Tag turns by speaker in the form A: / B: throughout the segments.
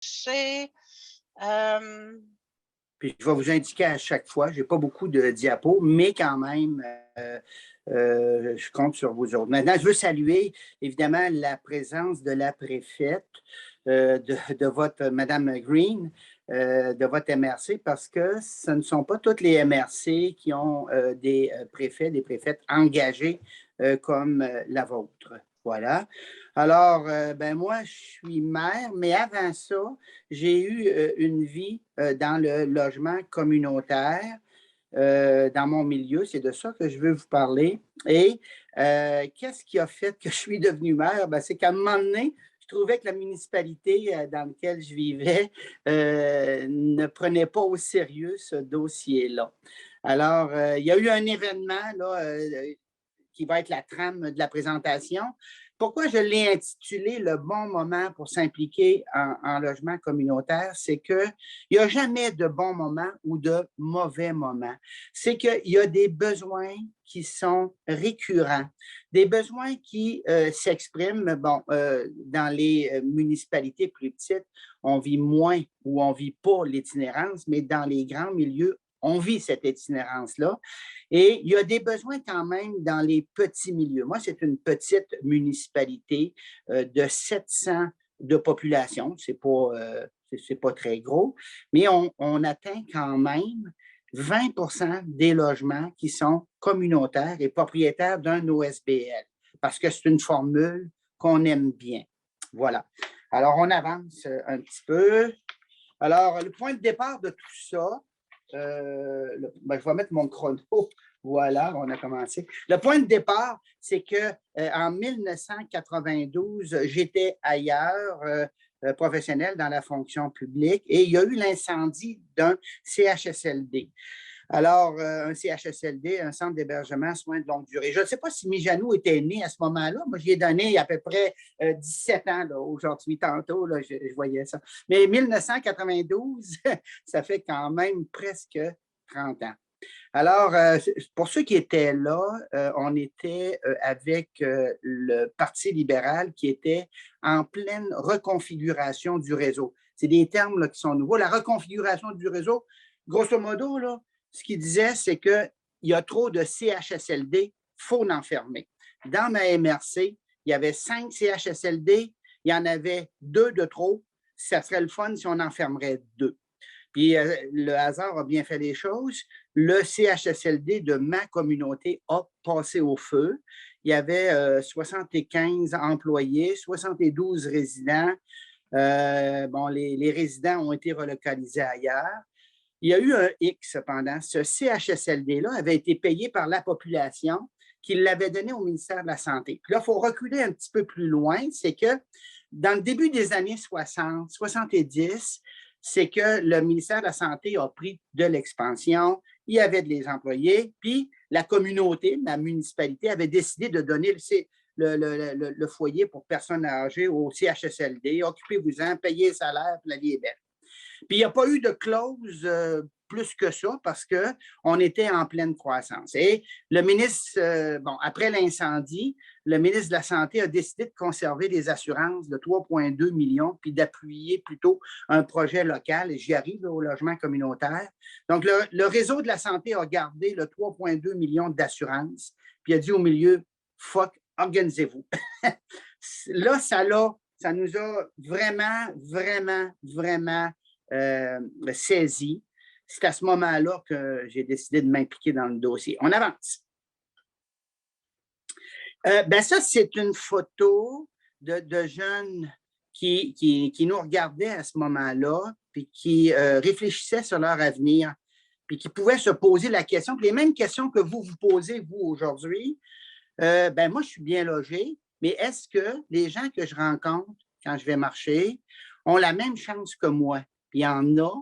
A: C'est, hem,
B: Puis je vais vous indiquer à chaque fois, je n'ai pas beaucoup de diapos, mais quand même, je compte sur vous autres. Maintenant, je veux saluer évidemment la présence de la préfète, de votre Madame Green, de votre MRC, parce que ce ne sont pas toutes les MRC qui ont des préfets, des préfètes engagés comme la vôtre. Voilà. Alors, ben moi, je suis maire, mais avant ça, j'ai eu une vie dans le logement communautaire, dans mon milieu. C'est de ça que je veux vous parler. Et qu'est-ce qui a fait que je suis devenu maire? Ben, c'est qu'à un moment donné, je trouvais que la municipalité dans laquelle je vivais ne prenait pas au sérieux ce dossier-là. Alors, il y a eu un événement là, qui va être la trame de la présentation. Pourquoi je l'ai intitulé Le bon moment pour s'impliquer en logement communautaire, c'est qu'il n'y a jamais de bon moment ou de mauvais moment. C'est qu'il y a des besoins qui sont récurrents, des besoins qui s'expriment, bon, dans les municipalités plus petites, on vit moins ou on ne vit pas l'itinérance, mais dans les grands milieux, on vit cette itinérance-là. Et il y a des besoins quand même dans les petits milieux. Moi, c'est une petite municipalité de 700 de population. C'est pas très gros, mais on atteint quand même 20 des logements qui sont communautaires et propriétaires d'un OSBL, parce que c'est une formule qu'on aime bien. Voilà. Alors, on avance un petit peu. Alors, le point de départ de tout ça, ben, je vais mettre mon chrono. Voilà, on a commencé. Le point de départ, c'est qu'en 1992, j'étais ailleurs, professionnel dans la fonction publique, et il y a eu l'incendie d'un CHSLD. Alors, un CHSLD, un centre d'hébergement, soins de longue durée. Je ne sais pas si Mijanou était né à ce moment-là. Moi, j'y ai donné à peu près 17 ans aujourd'hui. Tantôt, là, je voyais ça. Mais 1992, ça fait quand même presque 30 ans. Alors, pour ceux qui étaient là, on était avec le Parti libéral qui était en pleine reconfiguration du réseau. C'est des termes là, qui sont nouveaux. La reconfiguration du réseau, grosso modo, là, ce qu'il disait, c'est qu'il y a trop de CHSLD, il faut en fermer. Dans ma MRC, il y avait 5 CHSLD, il y en avait 2 de trop. Ça serait le fun si on en fermerait 2. Puis le hasard a bien fait les choses. Le CHSLD de ma communauté a passé au feu. Il y avait 75 employés, 72 résidents. Bon, les résidents ont été relocalisés ailleurs. Il y a eu un hic, cependant. Ce CHSLD-là avait été payé par la population qui l'avait donné au ministère de la Santé. Puis là, il faut reculer un petit peu plus loin. C'est que dans le début des années 60, 70, c'est que le ministère de la Santé a pris de l'expansion. Il y avait des employés. Puis la communauté, la municipalité, avait décidé de donner le foyer pour personnes âgées au CHSLD. Occupez-vous-en, payez le salaire, puis la vie est belle. Puis il n'y a pas eu de clause plus que ça parce qu'on était en pleine croissance. Et le ministre, bon, après l'incendie, le ministre de la Santé a décidé de conserver des assurances de 3,2 millions puis d'appuyer plutôt un projet local. Et j'y arrive là, au logement communautaire. Donc, le réseau de la santé a gardé le 3,2 millions d'assurances puis a dit au milieu, fuck, organisez-vous. Là, ça nous a vraiment, vraiment, vraiment saisi. C'est à ce moment-là que j'ai décidé de m'impliquer dans le dossier. On avance. Ben ça, c'est une photo de jeunes qui nous regardaient à ce moment-là, puis qui réfléchissaient sur leur avenir, puis qui pouvaient se poser la question, les mêmes questions que vous vous posez, vous, aujourd'hui. Ben moi, je suis bien logé, mais est-ce que les gens que je rencontre quand je vais marcher ont la même chance que moi? Puis il y en a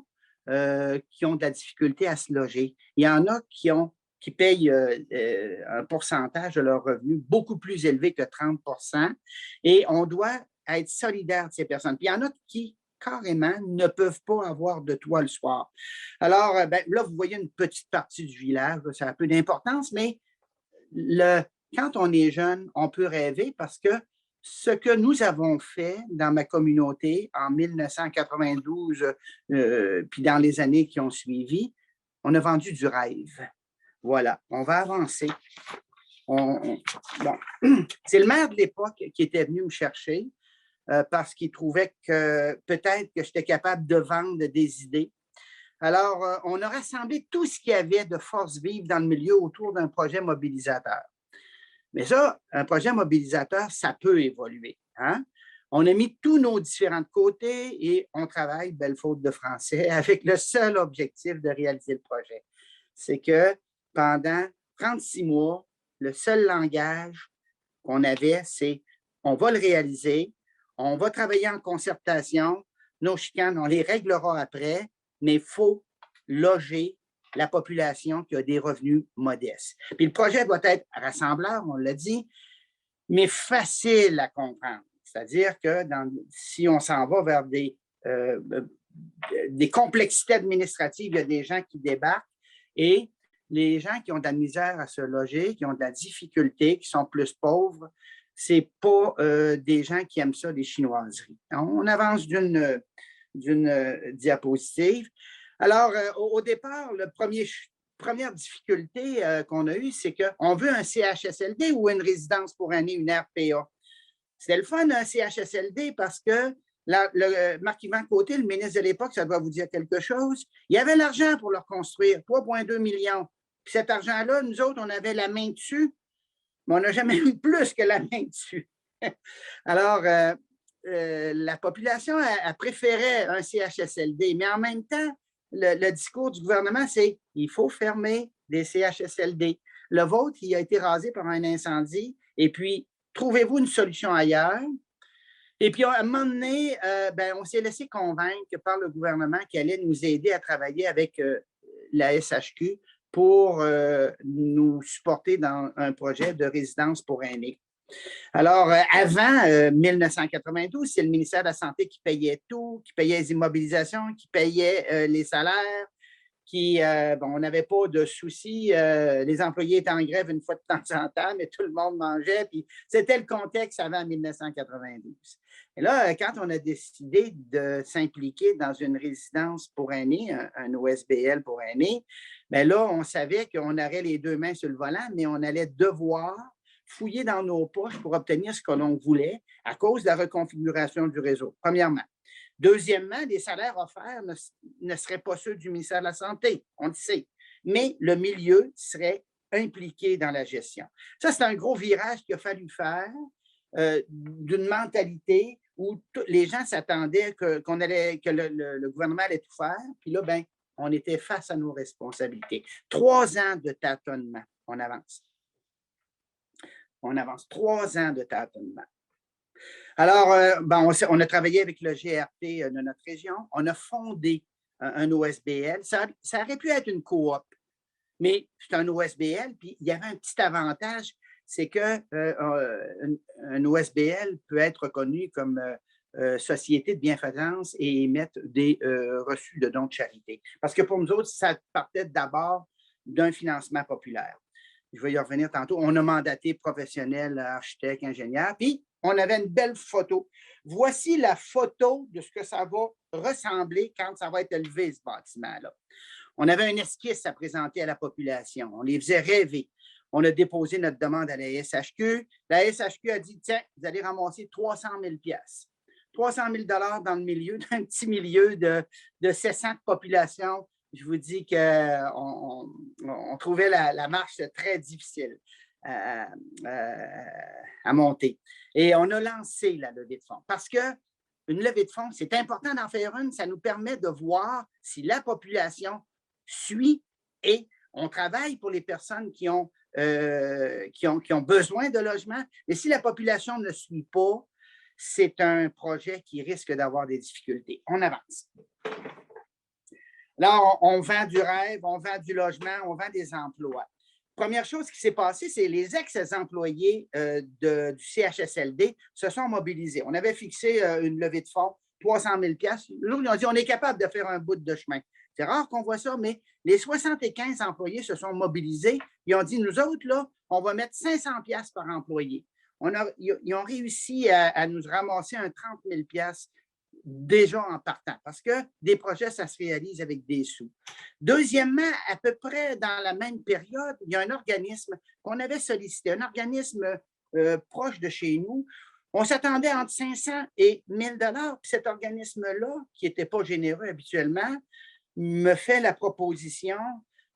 B: qui ont de la difficulté à se loger. Il y en a qui payent un pourcentage de leur revenu beaucoup plus élevé que 30 et on doit être solidaire de ces personnes. Puis il y en a qui, carrément, ne peuvent pas avoir de toit le soir. Alors, ben, là, vous voyez une petite partie du village, là, ça a peu d'importance, mais quand on est jeune, on peut rêver parce que ce que nous avons fait dans ma communauté en 1992, puis dans les années qui ont suivi, on a vendu du rêve. Voilà, on va avancer. Bon. C'est le maire de l'époque qui était venu me chercher parce qu'il trouvait que peut-être que j'étais capable de vendre des idées. Alors, on a rassemblé tout ce qu'il y avait de force vive dans le milieu autour d'un projet mobilisateur. Mais ça, un projet mobilisateur, ça peut évoluer. Hein? On a mis tous nos différents côtés et on travaille, belle faute de français, avec le seul objectif de réaliser le projet. C'est que pendant 36 mois, le seul langage qu'on avait, c'est on va le réaliser, on va travailler en concertation, nos chicanes, on les réglera après, mais il faut loger la population qui a des revenus modestes. Puis le projet doit être rassembleur, on l'a dit, mais facile à comprendre. C'est-à-dire que si on s'en va vers des complexités administratives, il y a des gens qui débarquent et les gens qui ont de la misère à se loger, qui ont de la difficulté, qui sont plus pauvres, ce n'est pas des gens qui aiment ça, des chinoiseries. On avance d'une diapositive. Alors, au départ, première difficulté qu'on a eue, c'est qu'on veut un CHSLD ou une résidence pour aînés, une RPA. C'était le fun, un CHSLD, parce que Marc-Yvan Côté, le ministre de l'époque, ça doit vous dire quelque chose, il y avait l'argent pour le reconstruire, 3,2 millions. Puis cet argent-là, nous autres, on avait la main dessus, mais on n'a jamais eu plus que la main dessus. Alors, la population a préféré un CHSLD, mais en même temps, le discours du gouvernement, c'est il faut fermer des CHSLD. Le vôtre, il a été rasé par un incendie, et puis trouvez-vous une solution ailleurs. Et puis, à un moment donné, on s'est laissé convaincre par le gouvernement qu'il allait nous aider à travailler avec la SHQ pour nous supporter dans un projet de résidence pour aînés. Alors, avant 1992, c'est le ministère de la Santé qui payait tout, qui payait les immobilisations, qui payait les salaires, on n'avait pas de soucis. Les employés étaient en grève une fois de temps en temps, mais tout le monde mangeait. Puis c'était le contexte avant 1992. Et là, quand on a décidé de s'impliquer dans une résidence pour aînés, un OSBL pour aînés, bien là, on savait qu'on aurait les deux mains sur le volant, mais on allait devoir fouiller dans nos poches pour obtenir ce que l'on voulait à cause de la reconfiguration du réseau, premièrement. Deuxièmement, les salaires offerts ne seraient pas ceux du ministère de la Santé, on le sait, mais le milieu serait impliqué dans la gestion. Ça, c'est un gros virage qu'il a fallu faire d'une mentalité où les gens s'attendaient que le gouvernement allait tout faire, puis là, on était face à nos responsabilités. 3 ans de tâtonnement, on avance. On avance 3 ans de tâtonnement. Alors, on a travaillé avec le GRT de notre région. On a fondé un OSBL. Ça aurait pu être une coop, mais c'est un OSBL. Puis, il y avait un petit avantage, c'est qu'un OSBL peut être reconnu comme société de bienfaisance et émettre des reçus de dons de charité. Parce que pour nous autres, ça partait d'abord d'un financement populaire. Je vais y revenir tantôt. On a mandaté professionnels, architectes, ingénieurs, puis on avait une belle photo. Voici la photo de ce que ça va ressembler quand ça va être élevé, ce bâtiment-là. On avait une esquisse à présenter à la population. On les faisait rêver. On a déposé notre demande à la SHQ. La SHQ a dit, tiens, vous allez ramasser 300 000 $. 300 000 $ dans le milieu, d'un petit milieu de 700 de population. Je vous dis qu'on trouvait la marche très difficile à monter. Et on a lancé la levée de fonds parce qu'une levée de fonds, c'est important d'en faire une. Ça nous permet de voir si la population suit et on travaille pour les personnes qui ont besoin de logement. Mais si la population ne suit pas, c'est un projet qui risque d'avoir des difficultés. On avance. Là, on vend du rêve, on vend du logement, on vend des emplois. Première chose qui s'est passée, c'est les ex-employés du CHSLD se sont mobilisés. On avait fixé une levée de fonds, 300 000 $. Nous, ils ont dit, on est capable de faire un bout de chemin. C'est rare qu'on voit ça, mais les 75 employés se sont mobilisés. Ils ont dit, nous autres, là, on va mettre 500 $ par employé. ils ont réussi à nous ramasser un 30 000 déjà en partant, parce que des projets, ça se réalise avec des sous. Deuxièmement, à peu près dans la même période, il y a un organisme qu'on avait sollicité, un organisme proche de chez nous. On s'attendait entre 500 et 1 000 $. Puis cet organisme-là, qui n'était pas généreux habituellement, me fait la proposition,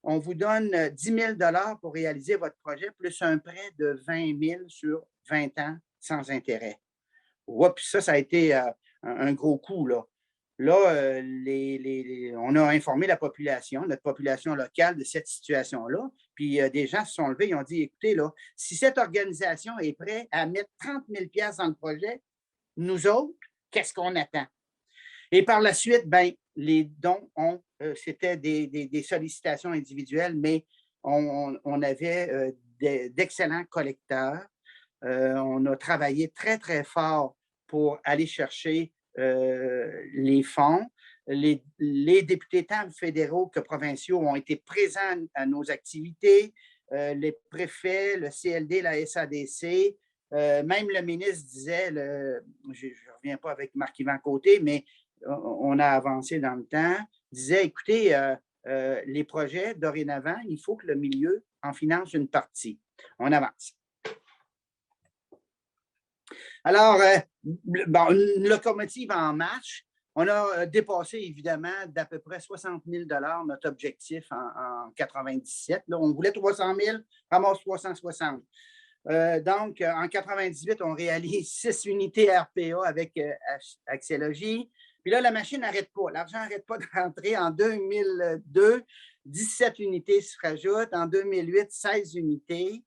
B: on vous donne 10 000 $ pour réaliser votre projet, plus un prêt de 20 000 sur 20 ans sans intérêt. Oups, ça a été un gros coup, là. Là, on a informé la population, notre population locale, de cette situation-là. Puis des gens se sont levés, ils ont dit, écoutez, là, si cette organisation est prête à mettre 30 000 $ dans le projet, nous autres, qu'est-ce qu'on attend? Et par la suite, ben, les dons c'était des sollicitations individuelles, mais on avait d'excellents collecteurs. On a travaillé très, très fort pour aller chercher les fonds. Les députés tant fédéraux que provinciaux ont été présents à nos activités. Les préfets, le CLD, la SADC, même le ministre disait, je ne reviens pas avec Marc-Yvan Côté, mais on a avancé dans le temps, disait, écoutez, les projets, dorénavant, il faut que le milieu en finance une partie. On avance. Alors, une locomotive en marche. On a dépassé, évidemment, d'à peu près 60 000 $ notre objectif en 97. Là, on voulait 300 000, ramasse 360. Donc, en 98, on réalise 6 unités RPA avec Axélogie. Puis là, la machine n'arrête pas. L'argent n'arrête pas de rentrer. En 2002, 17 unités se rajoutent. En 2008, 16 unités.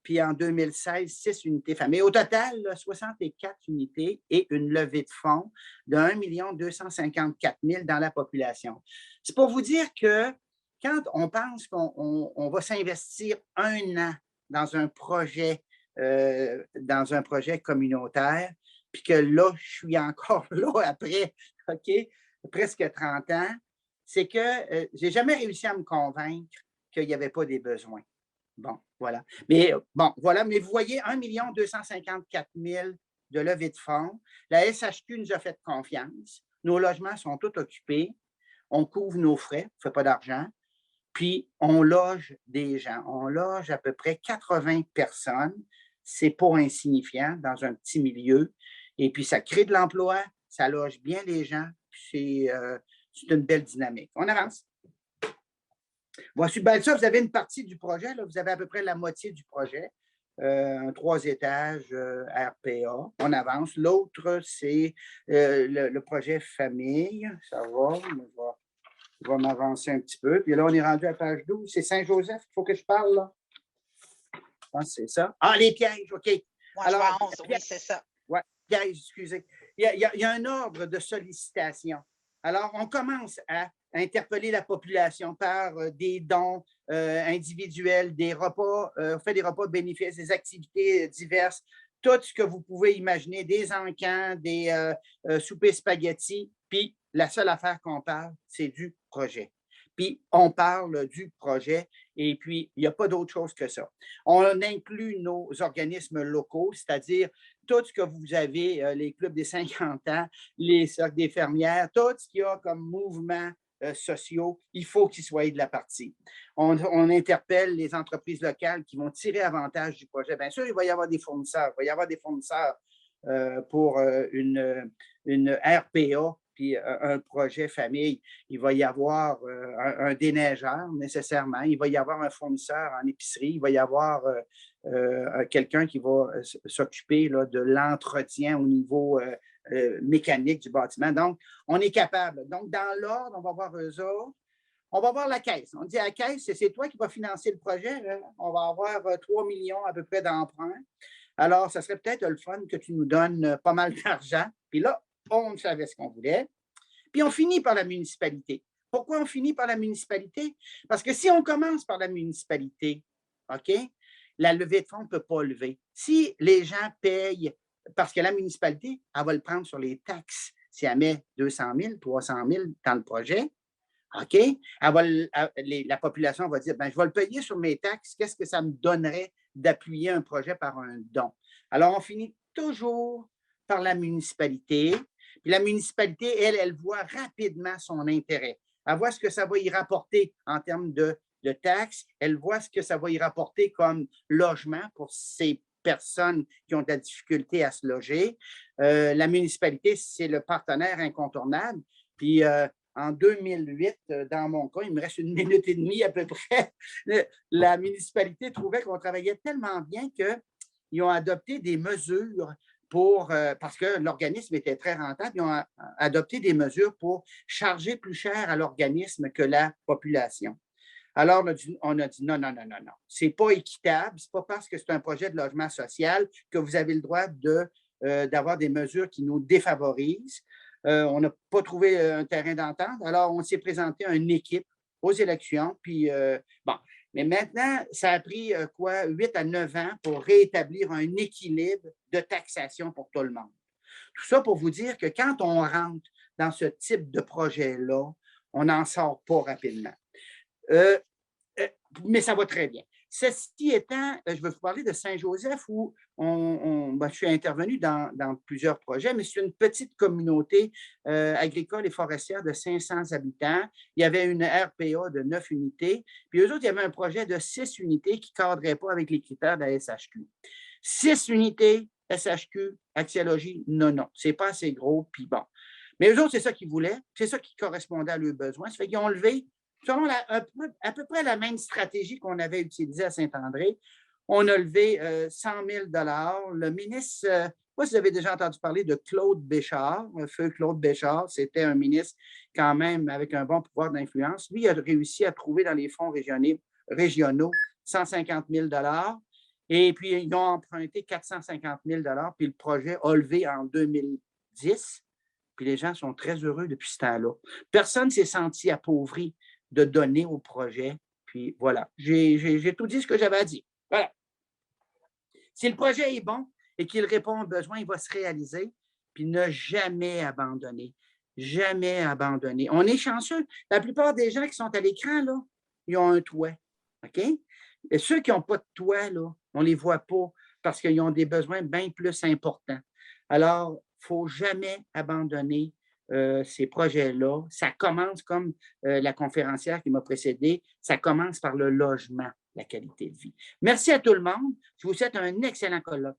B: Puis en 2016, 6 unités familles. Au total, là, 64 unités et une levée de fonds de 1 254 000 dans la population. C'est pour vous dire que quand on pense qu'on va s'investir 1 an dans un projet communautaire, puis que là, je suis encore là après, OK, presque 30 ans, c'est que je n'ai jamais réussi à me convaincre qu'il n'y avait pas des besoins. Bon, voilà. Mais vous voyez, 1 254 000 de levée de fonds. La SHQ nous a fait confiance. Nos logements sont tous occupés. On couvre nos frais, on ne fait pas d'argent. Puis, on loge des gens. On loge à peu près 80 personnes. Ce n'est pas insignifiant dans un petit milieu. Et puis, ça crée de l'emploi, ça loge bien les gens. C'est une belle dynamique. On avance. Voici, bien ça, vous avez une partie du projet. Là, vous avez à peu près la moitié du projet. 3 étages RPA. On avance. L'autre, c'est le projet famille. Ça va. Je vais m'avancer un petit peu. Puis là, on est rendu à page 12. C'est Saint-Joseph qu'il faut que je parle, là. Je pense que c'est ça. Ah, les pièges, OK.
A: Moi, alors, je vois 11, oui, c'est ça.
B: Oui, pièges, excusez. Il y a un ordre de sollicitation. Alors, on commence à interpeller la population par des dons individuels, des repas, on fait des repas de bénéfices, des activités diverses, tout ce que vous pouvez imaginer, des encans, des soupers spaghettis, puis la seule affaire qu'on parle, c'est du projet. Puis, on parle du projet et puis, il n'y a pas d'autre chose que ça. On inclut nos organismes locaux, c'est-à-dire tout ce que vous avez, les clubs des 50 ans, les cercles des fermières, tout ce qu'il y a comme mouvement sociaux, il faut qu'ils soient de la partie. On interpelle les entreprises locales qui vont tirer avantage du projet. Bien sûr, il va y avoir des fournisseurs. Il va y avoir des fournisseurs pour une RPA puis un projet famille. Il va y avoir un déneigeur nécessairement. Il va y avoir un fournisseur en épicerie. Il va y avoir quelqu'un qui va s'occuper là, de l'entretien au niveau mécanique du bâtiment. Donc, on est capable. Donc, dans l'ordre, on va voir eux autres. On va voir la caisse. On dit à la caisse, c'est toi qui vas financer le projet. Là. On va avoir 3 millions à peu près d'emprunts. Alors, ça serait peut-être le fun que tu nous donnes pas mal d'argent. Puis là, on savait ce qu'on voulait. Puis on finit par la municipalité. Pourquoi on finit par la municipalité? Parce que si on commence par la municipalité, OK, la levée de fonds ne peut pas lever. Si les gens payent, parce que la municipalité, elle va le prendre sur les taxes. Si elle met 200 000, 300 000 dans le projet, OK, la population va dire, ben, je vais le payer sur mes taxes, qu'est-ce que ça me donnerait d'appuyer un projet par un don. Alors, on finit toujours par la municipalité. Puis la municipalité, elle voit rapidement son intérêt. Elle voit ce que ça va y rapporter en termes de taxes. Elle voit ce que ça va y rapporter comme logement pour ces personnes qui ont de la difficulté à se loger. La municipalité, c'est le partenaire incontournable. Puis en 2008, dans mon cas, il me reste 1 minute et demie à peu près, la municipalité trouvait qu'on travaillait tellement bien qu'ils ont adopté des mesures parce que l'organisme était très rentable, ils ont adopté des mesures pour charger plus cher à l'organisme que la population. Alors, on a dit non, non, non, non, non. Ce n'est pas équitable. Ce n'est pas parce que c'est un projet de logement social que vous avez le droit d'avoir des mesures qui nous défavorisent. On n'a pas trouvé un terrain d'entente. Alors, on s'est présenté à une équipe aux élections. Puis, bon. Mais maintenant, ça a pris 8 à 9 ans pour rétablir un équilibre de taxation pour tout le monde. Tout ça pour vous dire que quand on rentre dans ce type de projet-là, on n'en sort pas rapidement. Mais ça va très bien. Ceci étant, je vais vous parler de Saint-Joseph où je suis intervenu dans plusieurs projets, mais c'est une petite communauté agricole et forestière de 500 habitants. Il y avait une RPA de 9 unités, puis eux autres, il y avait un projet de 6 unités qui ne cadrait pas avec les critères de la SHQ. 6 unités, SHQ, axiologie, non, non, c'est pas assez gros, puis bon. Mais eux autres, c'est ça qu'ils voulaient, c'est ça qui correspondait à leurs besoins. Ça fait qu'ils ont levé selon à peu près la même stratégie qu'on avait utilisée à Saint-André. On a levé 100 000 $. Le ministre, je ne sais pas si vous avez déjà entendu parler de Claude Béchard, feu Claude Béchard, c'était un ministre quand même avec un bon pouvoir d'influence. Lui, il a réussi à trouver dans les fonds régionaux 150 000 $. Et puis, ils ont emprunté 450 000 $, puis le projet a levé en 2010. Puis les gens sont très heureux depuis ce temps-là. Personne ne s'est senti appauvri de donner au projet. Puis voilà, j'ai tout dit ce que j'avais à dire. Voilà. Si le projet est bon et qu'il répond aux besoins, il va se réaliser. Puis ne jamais abandonner. Jamais abandonner. On est chanceux. La plupart des gens qui sont à l'écran, là, ils ont un toit. OK? Et ceux qui n'ont pas de toit, là, on ne les voit pas parce qu'ils ont des besoins bien plus importants. Alors, il ne faut jamais abandonner ces projets-là. Ça commence comme la conférencière qui m'a précédé, ça commence par le logement, la qualité de vie. Merci à tout le monde. Je vous souhaite un excellent colloque.